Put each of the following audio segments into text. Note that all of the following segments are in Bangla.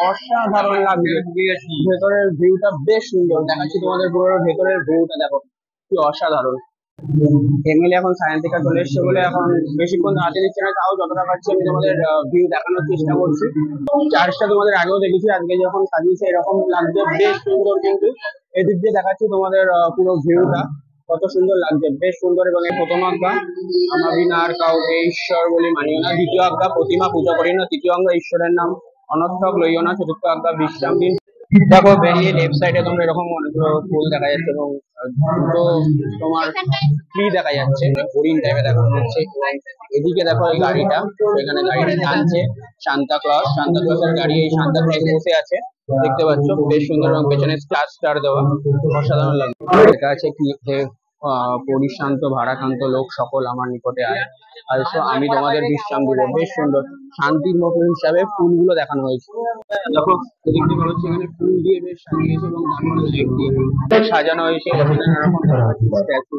অসাধারণ লাগছে। ভেতরের ভিউটা বেশ সুন্দর, দেখাচ্ছি তোমাদের পুরো ভেতরের ভিউটা, দেখো কি অসাধারণ। এমএলএ এখন সায়েন্টিকা চলে এসছে বলে এখন বেশিক্ষণ দাঁড়াতে দিচ্ছে না, তাও যতটা পারছি আমি তোমাদের ভিউ দেখানোর চেষ্টা করছি। চার্চটা তোমাদের আগেও দেখেছি, আজকে যখন সাজিয়েছে এরকম লাগছে, বেশ সুন্দর। কিন্তু এদিক দিয়ে দেখাচ্ছি তোমাদের পুরো ভিউটা কত সুন্দর লাগছে, বেশ সুন্দর। এবং এই প্রথম আজ্ঞা, আমি আর কাউকে ঈশ্বর বলি মানিও না। দ্বিতীয় আজ্ঞা, প্রতিমা পূজা করি না। তৃতীয় আজ্ঞা, ঈশ্বরের নাম অনর্থক লইও না। চতুর্থ আজ্ঞা, বিশ্রাম দিন। দেখো বেরিয়ে লেফট সাইডে তোমরা এরকম অনেকগুলো ফুল দেখা যাচ্ছে এবং দুটো তোমার ট্রি দেখা যাচ্ছে, হরিণ টাইপের দেখানো হচ্ছে। এদিকে দেখো এই গাড়িটা, এখানে গাড়িটা টানছে সান্তা ক্লজ, সান্তা ক্লজের গাড়ি। এই সান্তা ক্লজ বসে আছে, দেখতে পাচ্ছ, বেশ সুন্দর। এবং পেছনে স্টার দেওয়া, অসাধারণ লাগছে। লেখা আছে কি, পরিশান্ত ভারাক্রান্ত লোক সকল আমার নিকটে আয়, আসো আমি তোমাদের বিশ্রাম দিব। বেশ সুন্দর, শান্তির মতো হিসাবে ফুলগুলো দেখানো হয়েছে। দেখো এদিক দিয়ে হচ্ছে, এখানে ফুল দিয়ে বেশ সাজিয়েছে এবং তারপরে লাইট দিয়ে সাজানো হয়েছে। এখানে নানা রকম স্ট্যাচু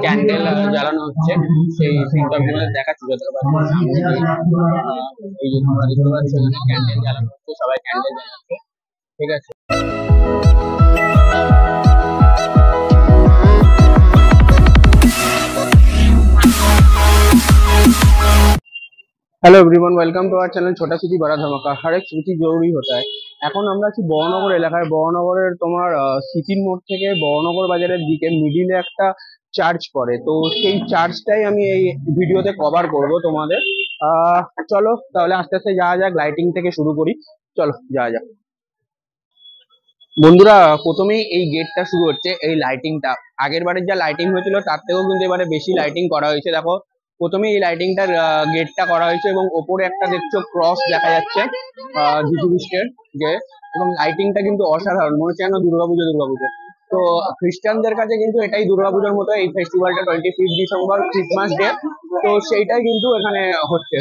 ক্যান্ডেল জ্বালানো হচ্ছে, সেই সিনটা দেখাচ্ছি। এই যে তোমরা দেখতে পাচ্ছ, এখানে ক্যান্ডেল জ্বালানো হচ্ছে, সবাই ক্যান্ডেল জ্বালাচ্ছে, ঠিক আছে। Hello everyone, welcome to our channel छोटा सिटी बड़ा धमाका। हर एक स्मृति जरूरी होता है। এখন আমরা আছি বড়নগর এলাকায়। বড়নগরের তোমার সিটির মোড় থেকে বড়নগর বাজারের দিকে মিডিলে একটা চার্চ পড়ে, তো সেই চার্চটাই আমি এই ভিডিওতে কভার করব তোমাদের। চলো তাহলে আস্তে আস্তে যাওয়া যাক, লাইটিং থেকে শুরু করি, চলো যাওয়া যাক। বন্ধুরা, প্রথমেই এই গেটটা শুরু হচ্ছে, এই লাইটিংটা আগের বারের যা লাইটিং হয়েছিল তার থেকেও কিন্তু এবারে বেশি লাইটিং করা হয়েছে। দেখো প্রথমে এই লাইটিংটার গেটটা করা হয়েছে এবং ওপরে একটা দেখছো ক্রস দেখা যাচ্ছে, যিশু খ্রিস্টের যে। এবং লাইটিংটা কিন্তু অসাধারণ, মনে হচ্ছে যেন দুর্গাপুজো। তো খ্রিস্টানদের কাছে কিন্তু এটাই দুর্গাপুজোর মতো, এই ফেস্টিভ্যালটা 25 ডিসেম্বর ক্রিসমাস ডে, তো সেইটাই কিন্তু এখানে হচ্ছে,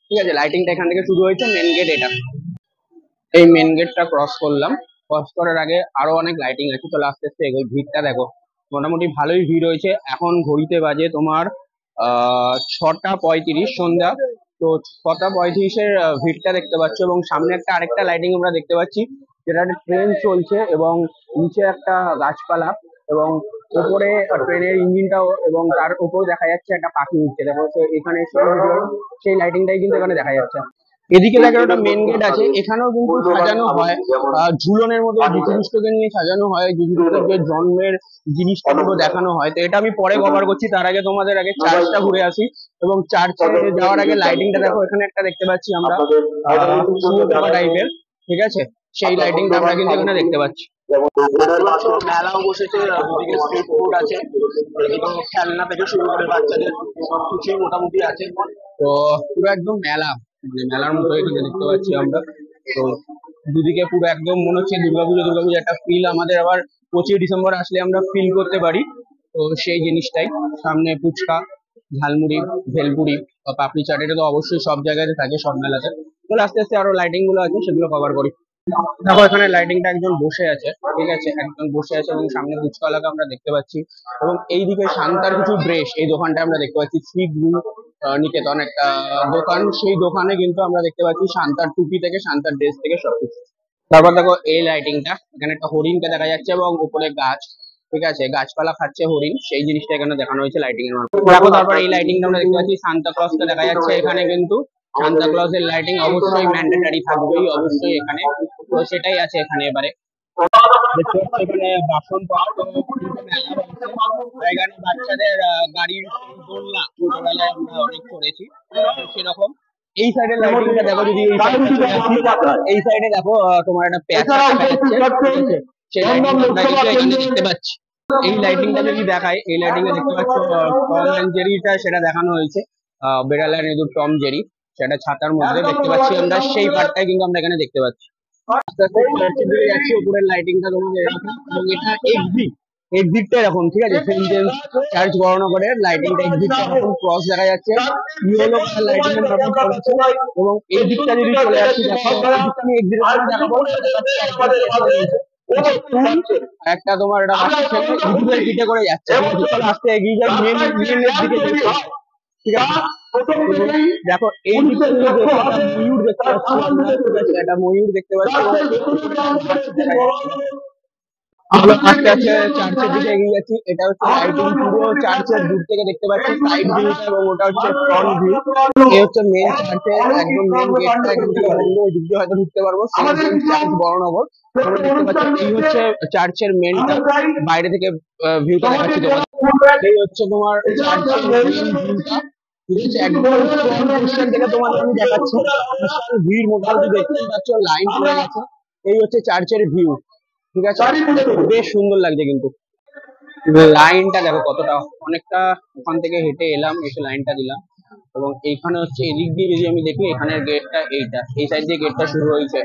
ঠিক আছে। লাইটিংটা এখান থেকে শুরু হয়েছে, মেন গেট এটা। এই মেন গেটটা ক্রস করলাম, ক্রস করার আগে আরো অনেক লাইটিং আছে, চলে আস্তে আস্তে এগোই। ভিড়টা দেখো, মোটামুটি ভালোই ভিড় হয়েছে। এখন ঘড়িতে বাজে তোমার 6:35 সন্ধ্যা। তো 6:35-এর ভিড়টা দেখতে পাচ্ছ। এবং সামনে একটা আরেকটা লাইটিং আমরা দেখতে পাচ্ছি, যেটা ট্রেন চলছে এবং নিচে একটা গাছপালা এবং উপরে ট্রেনের ইঞ্জিনটাও, এবং তার উপর দেখা যাচ্ছে একটা পাখি উঠছে। দেখো এখানে সেই লাইটিংটাই কিন্তু এখানে দেখা যাচ্ছে। এদিকে দেখো একটা মেন গেট আছে, এখানেও কিন্তু সাজানো হয় ঝুলনের মতো, যীশু খ্রিস্টকে নিয়ে সাজানো হয়, যীশু খ্রিস্টের জন্মের জিনিসটা পুরো দেখানো হয়। তো এটা আমি পরে কভার করছি, তার আগে তোমাদের আগে চার্চটা ঘুরে আসি। এবং চার্চে যাওয়ার আগে লাইটিংটা দেখো, এখানে একটা দেখতে পাচ্ছি আমরা টাইপের, ঠিক আছে, সেই লাইটিংটা আমরা কিন্তু এখানে দেখতে পাচ্ছি। মেলাও বসেছে, দুদিকে স্ট্রিট ফুড আছে, খেলনা থেকে শুরু করে বাচ্চাদের সবকিছুই মোটামুটি আছে। তো পুরো একদম মেলা, মানে মেলার মতো এখানে দেখতে পাচ্ছি আমরা। তো দুদিকে পুরো একদম মনে হচ্ছে দুর্গাপুজো একটা ফিল আমাদের আবার 25 ডিসেম্বর আসলে আমরা ফিল করতে পারি। তো সেই জিনিসটাই, সামনে ফুচকা, ঝালমুড়ি, ভেলপুরি, পাপড়ি চাট, এটা তো অবশ্যই সব জায়গাতে থাকে, সব মেলাতে। তাহলে আস্তে আস্তে আরো লাইটিং গুলো আছে, সেগুলো কভার করি। দেখো এখানে লাইটিংটা একজন বসে আছে, ঠিক আছে, একজন বসে আছে এবং সামনে ফুচকাওয়ালাকে আমরা দেখতে পাচ্ছি। এবং এইদিকে শান্তার কিছু ড্রেস, এই দোকানটা আমরা দেখতে পাচ্ছি, শ্রী গুরু নিকেতন একটা দোকান, সেই দোকানে কিন্তু আমরা দেখতে পাচ্ছি শান্তার টুপি থেকে শান্তার ড্রেস থেকে সবকিছু। তারপর দেখো এই লাইটিংটা, এখানে একটা হরিণকে দেখা যাচ্ছে এবং উপরে গাছ, ঠিক আছে, গাছপালা খাচ্ছে হরিণ, সেই জিনিসটা এখানে দেখানো হয়েছে লাইটিং এর মাধ্যমে। দেখো তারপর এই লাইটিংটা আমরা দেখতে পাচ্ছি, সান্তা ক্লজকে দেখা যাচ্ছে এখানে, কিন্তু সান্তা ক্লজের লাইটিং অবশ্যই ম্যান্ডেটারি থাকবেই, অবশ্যই এখানে, তো সেটাই আছে এখানে। এবারে এখানে বাসনপত্র, এখানে বাচ্চাদের গাড়ির দোলনা, ছোটবেলায় আমরা অনেক করেছি সেরকম। এই সাইডের লাইটিংটা দেখো, যদি এই সাইডে দেখো তোমার একটা প্যাচ আছে, সেই লাইটিংটা দেখতে পাচ্ছি। এই লাইটিংটা যদি দেখায়, এই লাইটিংটা দেখতে পাচ্ছ টম এন্ড জেরিটা, সেটা দেখানো হয়েছে, বেড়াল আর ইঁদুর টম জেরি, সেটা ছাতার মধ্যে দেখতে পাচ্ছি আমরা, সেই পার্টটাই কিন্তু আমরা এখানে দেখতে পাচ্ছি। আস্তে আস্তে চার্চের দিকে যাচ্ছি, উপরের লাইটিংটা তোমাদের এরকম, এবং এটা এক্সিটটা এরকম, ঠিক আছে, সেন্ট জেমস চার্চ বড়নগরের লাইটিংটা এক্সিটটা এরকম ক্রস দেখা যাচ্ছে, ইয়েলো কালার লাইটিং এর মতন করেছে। এবং এই দিকটা যদি চলে আসছি, আমি এক্সিটের দেখাবো, একটা তোমার এটা পিঠে করে যাচ্ছে, আস্তে এগিয়ে যায় মেন দিকে, ঠিক আছে। দেখো এই দিকে একটা ময়ূর দেখতে পাচ্ছি আমরা, ঠিক আছে, একটা ময়ূর দেখতে পাচ্ছি আমরা আস্তে আস্তে চার্চের দিকে এগিয়ে যাচ্ছি। এটা হচ্ছে লাইটিং পুরো চার্চের দূর থেকে দেখতে পাচ্ছি সাইড ভিউ এবং ওটা হচ্ছে ফ্রন্ট ভিউ। এই হচ্ছে মেন চার্চের একদম মেন গেটটা, এখান থেকে বন্ধ, ওই দিক দিয়ে হয়তো ঢুকতে পারবো। সেম চার্চ বড়নগর তোমরা দেখতে পাচ্ছ। এই হচ্ছে চার্চের মেনটা, বাইরে থেকে ভিউটা দেখাচ্ছি তোমাদের। এই হচ্ছে তোমার চার্চের মেন ভিউটা, ঠিক আছে, একদম ফ্রন্ট পোর্শন থেকে তোমাদের আমি দেখাচ্ছি। বিশাল ভিড়, মোটামুটি দেখতেই পাচ্ছ লাইন পড়ে গেছে। এই হচ্ছে চার্চের ভিউ, ঠিক আছে, বেশ সুন্দর লাগছে কিন্তু। লাইনটা দেখো কতটা, অনেকটা ওখান থেকে হেঁটে এলাম, এসে লাইনটা দিলাম। এবং এইখানে হচ্ছে এদিক দিয়ে যদি আমি দেখি, এখানের গেটটা এইটা, এই সাইড দিয়ে গেটটা শুরু হয়েছে,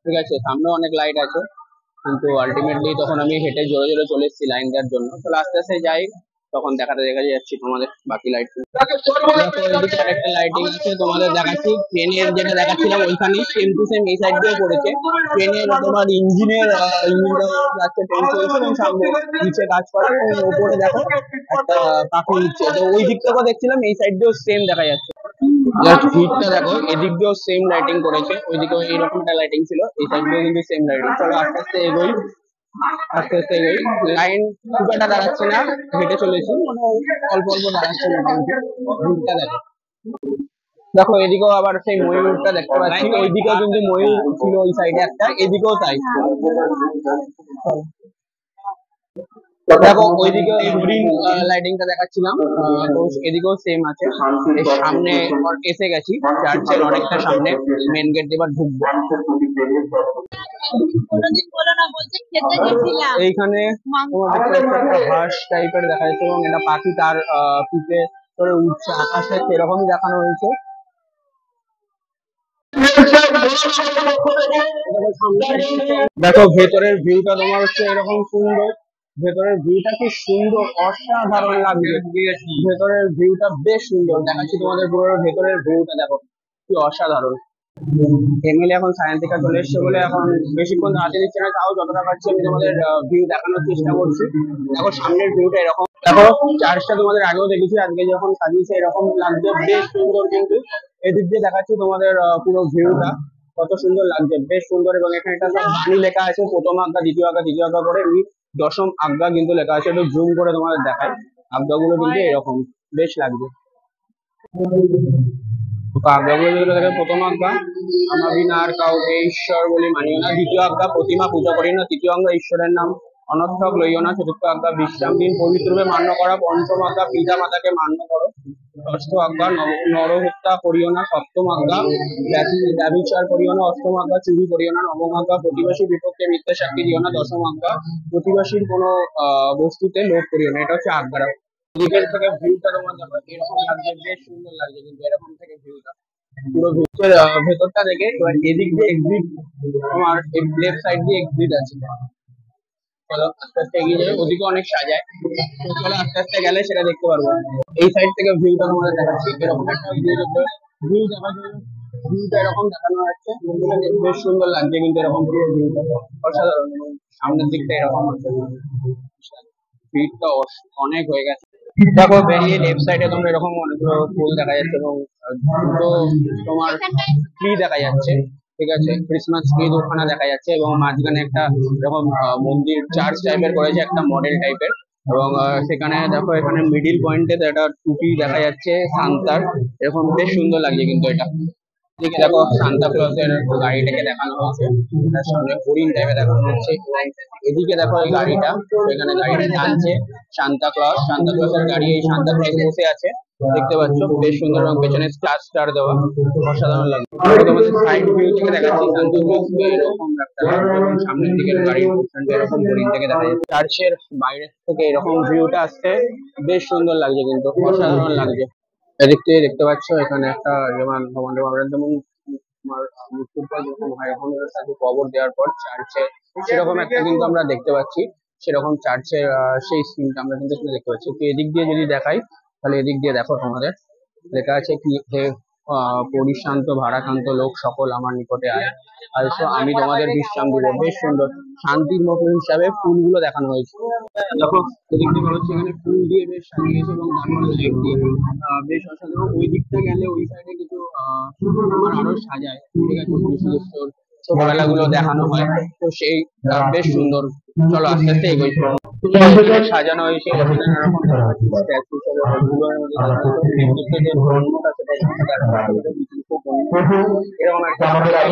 ঠিক আছে, সামনে অনেক লাইট আছে। কিন্তু আলটিমেটলি তখন আমি হেঁটে জোরে জোরে চলে এসেছি লাইন দেওয়ার জন্য। তাহলে আস্তে আস্তে যাই, তখন দেখা যাচ্ছি তোমাদের বাকি লাইট। এদিকে আরেকটা লাইটিং আছে তোমাদের দেখাচ্ছি। ট্রেনের যেটা দেখাচ্ছিলাম ওইখানে সেম টু সেম এই সাইড দিয়েও করেছে। ট্রেনের তোমার ইঞ্জিনটা যাচ্ছে, ট্রেন চলছে এবং সামনে নিচে গাছপালা এবং উপরে দেখো একটা পাখি উঠছে। তো ওই দিক থেকেও দেখছিলাম, এই সাইড দিয়েও সেম দেখা যাচ্ছে। জাস্ট ভিড়টা দেখো, এদিক দিয়েও সেম লাইটিং করেছে, ওইদিকেও এইরকম একটা লাইটিং ছিল, এই সাইড দিয়েও কিন্তু সেম লাইটিং। চলো আস্তে আস্তে এগোই, আস্তে আস্তে এগোই। লাইন খুব একটা দাঁড়াচ্ছে না, হেঁটে চলেছি, মানে অল্প অল্প দাঁড়াচ্ছে মোটামুটি। ভিড়টা দেখো, দেখো এদিকেও আবার সেই ময়ূরটা দেখতে পাচ্ছি, ওইদিকেও কিন্তু ময়ূর ছিল ওই সাইডে একটা, এদিকেও তাই। দেখো ওইদিকে হরিণ লাইটিংটা দেখাচ্ছিলাম, তো এদিকেও সেম আছে। এই সামনে এসে গেছি চার্চের অনেকটা সামনে, মেন গেট দিয়ে এবার ঢুকবো। এইখানে একটা হাঁস টাইপের দেখা যাচ্ছে এবং এটা পাখি তার পিঠে করে উঠছে আকাশে, সেরকমই দেখানো হয়েছে। দেখো ভেতরের ভিউটা তোমার হচ্ছে এরকম সুন্দর, ভেতরের ভিউটা কি সুন্দর, অসাধারণ লাগছে। ভেতরের ভিউটা বেশ সুন্দর দেখাচ্ছি তোমাদের, পুরো ভেতরের ভিউটা দেখো কি অসাধারণ। এমএলএ এখন সায়েন্টিকা চলে এসছে বলে এখন বেশিক্ষণ দাঁড়াতে দিচ্ছে না, তাও যতটা পারছি আমি তোমাদের ভিউ দেখানোর চেষ্টা করছি। দেখো সামনের ভিউটা এরকম, দেখো চার্চটা তোমাদের আগেও দেখেছি, আজকে যখন সাজিয়েছে এরকম লাগছে, বেশ সুন্দর। কিন্তু এদিক দিয়ে দেখাচ্ছি তোমাদের পুরো ভিউটা কত সুন্দর লাগছে, বেশ সুন্দর। এবং এখানে একটা সব বাণী লেখা আছে, প্রথম আজ্ঞা, দ্বিতীয় আজ্ঞা, তৃতীয় আজ্ঞা করে দশম আজ্ঞা কিন্তু লেখা আছে। একটু জুম করে তোমাদের দেখায়, আজ্ঞাগুলো কিন্তু এরকম বেশ লাগছে। আজ্ঞাগুলো যেগুলো দেখে, প্রথম আজ্ঞা আমি আর কাউকে ঈশ্বর বলে মানিও না, দ্বিতীয় আজ্ঞা প্রতিমা পূজা করি না, তৃতীয় আজ্ঞা ঈশ্বরের নাম অনর্থক লইও না, চতুর্থ আজ্ঞা বিশ্রাম দিন পবিত্ররূপে মান্য করা, পঞ্চম আজ্ঞা পিতা মাতাকে মান্য করো, ষষ্ঠ আজ্ঞা নরহত্যা করিও না, সপ্তম আজ্ঞা ব্যভিচার করিও না, অষ্টম আজ্ঞা চুরি করিও না, নবম আজ্ঞা প্রতিবেশীর বিপক্ষে মিথ্যা সাক্ষী দিও না, দশম আজ্ঞা প্রতিবেশীর কোনো বস্তুতে লোভ করিও না। এটা হচ্ছে আজ্ঞারা। দিকের থেকে ভিউটা তোমার দেখো এরকম লাগছে, বেশ সুন্দর লাগছে কিন্তু এরকম থেকে ভিউটা পুরো ভিতরের ভেতরটা দেখে। এবার এদিক দিয়ে এক্সিট, তোমার লেফট সাইড দিয়ে এক্সিট আছে। চলো আস্তে আস্তে এগিয়ে যাবে, ওদিকে অনেক সাজায়, তো চলো আস্তে আস্তে গেলে সেটা দেখতে পারবো। এই সাইড থেকে ভিউটা তোমাদের দেখাচ্ছি, এরকম একটা ভিউ দেখা যায়, ভিউটা এরকম দেখানো যাচ্ছে, বেশ সুন্দর লাগছে কিন্তু এরকম পুরো ভিউটা অসাধারণ। এবং সামনের দিকটা এরকম হচ্ছে, ভিড়টা অনেক হয়ে গেছে। দেখো বেরিয়ে লেফট সাইডে তোমরা এরকম অনেকগুলো ফুল দেখা যাচ্ছে এবং দুটো তোমার ট্রি দেখা যাচ্ছে, ঠিক আছে, ক্রিসমাস ট্রি দুখানা দেখা যাচ্ছে। এবং মাঝখানে একটা এরকম মন্দির চার্চ টাইপের করেছে, একটা মডেল টাইপের। এবং সেখানে দেখো এখানে মিডিল পয়েন্টে একটা টুপি দেখা যাচ্ছে সান্তার, এরকম বেশ সুন্দর লাগছে কিন্তু এটা। এদিকে দেখো সান্তা ক্লজের গাড়িটাকে দেখানো হচ্ছে, তার সামনে হরিণ টাইপের দেখানো হচ্ছে। এদিকে দেখো এই গাড়িটা, এখানে গাড়িটা টানছে সান্তা ক্লজ, সান্তা ক্লজের গাড়ি, এই সান্তা ক্লজ বসে আছে দেখতে পাচ্ছ, বেশ সুন্দর। এবং পেছনে স্টার স্টার দেওয়া, অসাধারণ লাগছে। তোমাদের সাইড ভিউ থেকে দেখাচ্ছি সান্তা ক্লজকে এরকম একটা লাগছে এবং সামনের দিকের গাড়ির পোর্শনটা এরকম হরিণ থেকে দেখা যাচ্ছে। চার্চের বাইরে থেকে এরকম ভিউটা আসছে, বেশ সুন্দর লাগছে কিন্তু, অসাধারণ লাগছে। এদিক থেকে দেখতে পাচ্ছ এখানে একটা যেমন আমরা যেমন তোমার মৃত্যুর পর যখন হয় এখন তাকে কবর দেওয়ার পর চার্চে সেরকম একটা কিন্তু আমরা দেখতে পাচ্ছি, সেরকম চার্চের সেই সিনটা আমরা কিন্তু এখানে দেখতে পাচ্ছি। তো এদিক দিয়ে যদি দেখাই, তাহলে এদিক দিয়ে দেখো তোমাদের লেখা আছে কি, হে পরিশ্রান্ত ভারাক্রান্ত লোক সকল আমার নিকটে আয়। আর so আমি তোমাদের বিশ্রাম দিব। বেশ সুন্দর শান্তির মতো হিসাবে ফুলগুলো দেখানো হয়েছে। দেখো দেখতে পাচ্ছি এখানে ফুল দিয়ে বেশ সাজিয়েছে এবং তারপরে লাইট দিয়ে বেশ অসাধারণ। ওই দিকটা গেলে ওই সাইডে কিছু তোমার আরো সাজায়, ঠিক আছে, বিশেষ ছোটবেলা গুলো দেখানো হয়, তো সেই বেশ সুন্দর। চলো আস্তে আস্তে এগোই। সাজানো হয়েছে বিভিন্ন রকম স্ট্যাচু হিসেবে, ওগুলোর মধ্যে দেখা যাচ্ছে নির্দিষ্ট যে ধর্মটা সেটা এখানে দেখা যাচ্ছে, এরকম একটা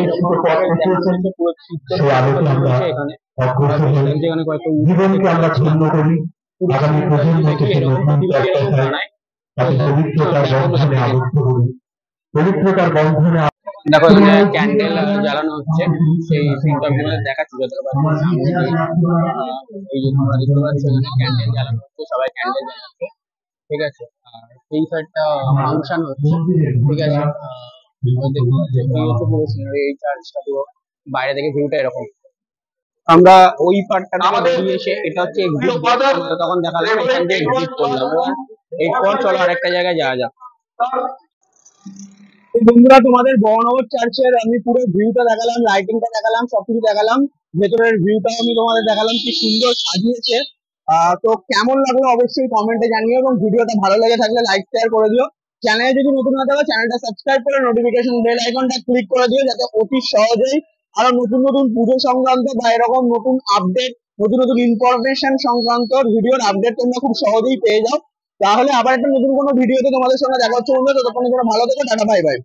এরকম ভাবে দেখানো হয়েছে পুরো চিত্র রয়েছে এখানে। যেখানে কয়েকটা জীবনকে আমরা ছিন্ন করি, আগামী প্রজন্ম থেকে নতুন একটা বানায়, তাকে পবিত্রতার বন্ধনে আবদ্ধ করি, পবিত্রতার বন্ধনে। দেখো এখানে ক্যান্ডেল জ্বালানো হচ্ছে, সেই সিনটা তোমাদের দেখাচ্ছি যতটা পারছি। এই যে তোমরা দেখতে পাচ্ছ এখানে ক্যান্ডেল জ্বালানো হচ্ছে, সবাই ক্যান্ডেল জ্বালাচ্ছে, ঠিক আছে। আর এই সাইডটা ফাংশন হচ্ছে, ঠিক আছে। দেখতে পাচ্ছ এই হচ্ছে পুরো সিনারি, এই চার্চটা পুরো বাইরে থেকে ভিউটা এরকম। আমরা ওই পার্টটা বেরিয়ে এসে এটা হচ্ছে এক্সিট, তখন দেখালাম এখান দিয়ে এক্সিট করলাম। এবার এরপর চলো আরেকটা জায়গায় যাওয়া যাক। বন্ধুরা তোমাদের বড়নগর চার্চের আমি পুরো ভিউটা দেখালাম, লাইটিংটা দেখালাম, সবকিছু দেখালাম, ভেতরের ভিউটাও আমি তোমাদের দেখালাম, কি সুন্দর সাজিয়েছে। তো কেমন লাগলো অবশ্যই কমেন্টে জানিও, এবং ভিডিওটা ভালো লেগে থাকলে লাইক শেয়ার করে দিও। চ্যানেলে যদি নতুন হতে হবে চ্যানেলটা সাবস্ক্রাইব করে নোটিফিকেশন বেল আইকনটা ক্লিক করে দিও, যাতে অতি সহজেই আরো নতুন নতুন পুজো সংক্রান্ত বা এরকম নতুন আপডেট, নতুন নতুন ইনফরমেশন সংক্রান্ত ভিডিওর আপডেট তোমরা খুব সহজেই পেয়ে যাও। তাহলে আবার একটা নতুন কোনো ভিডিওতে তোমাদের সঙ্গে দেখা হচ্ছে বন্ধুরা, ততক্ষণে তোমরা ভালো থেকো, টাটা বাই বাই।